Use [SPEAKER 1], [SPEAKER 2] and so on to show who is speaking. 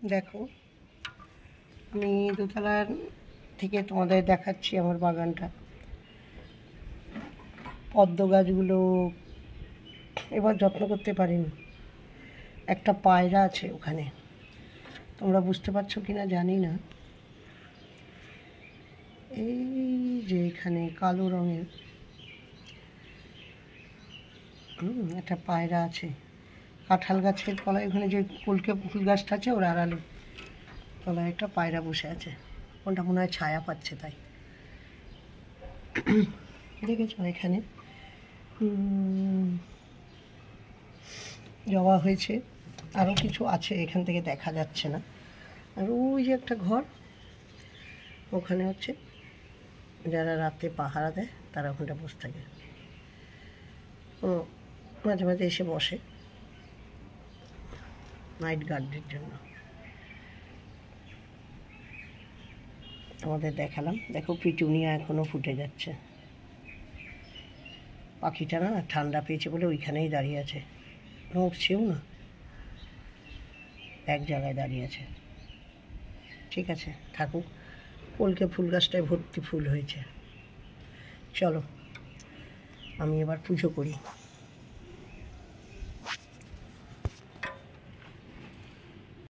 [SPEAKER 1] দেখো, আমি দোতলার থেকে তোমাদের দেখাচ্ছি আমার বাগানটা। পদ্ম গাছগুলো এবার যত্ন করতে পারিনি। একটা পায়রা আছে ওখানে, তোমরা বুঝতে পারছো কিনা জানি না। এই যে এখানে কালো রঙের একটা পায়রা আছে। কাঁঠাল গাছের তলায় ওখানে যে কলকে ফুল গাছটা আছে ওর আড়ালে তলায় একটা পায়রা বসে আছে। ওটা মনে হয় ছায়া পাচ্ছে, তাই দেখেছ। এখানে জবা হয়েছে, আরও কিছু আছে এখান থেকে দেখা যাচ্ছে না। আর ওই যে একটা ঘর, ওখানে হচ্ছে যারা রাতে পাহারা দেয় তারা ওখানটা বসে থাকে। মাঝে মাঝে এসে বসে নাইট গার্ডের জন্য। তোমাদের দেখালাম। দেখো, পিটুনিয়া এখনও ফুটে যাচ্ছে। পাখিটা না ঠান্ডা পেয়েছে বলে ওইখানেই দাঁড়িয়ে আছে, নড়ছেও না, এক জায়গায় দাঁড়িয়ে আছে। ঠিক আছে, থাকুক। কলকে ফুল গাছটায় ভর্তি ফুল হয়েছে। চলো আমি এবার পুজো করি।